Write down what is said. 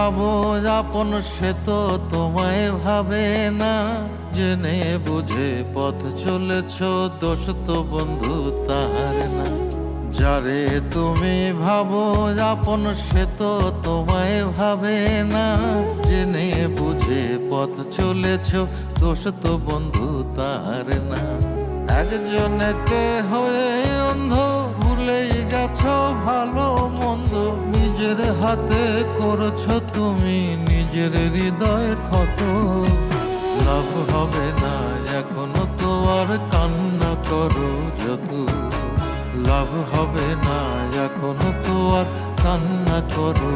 ভাবো আপন সে তো তোমায় ভাবে না, জেনে বুঝে পথ চলেছ দোষ তো বন্ধু তাহার না। যারে তুমি ভাবো আপন সে তো তোমায় ভাবে না, জেনে বুঝে পথ চলেছ দোষ তো বন্ধু তাহার না। একজনেতে হয়ে অন্ধ ভুলেই গেছো ভালো মন্দ, নিজের হাতে করছো তুমি নিজের হৃদয় ক্ষত। লাভ হবে না এখনো তো আর কান্না করো যত, লাভ হবে না এখনো তো আর কান্না করো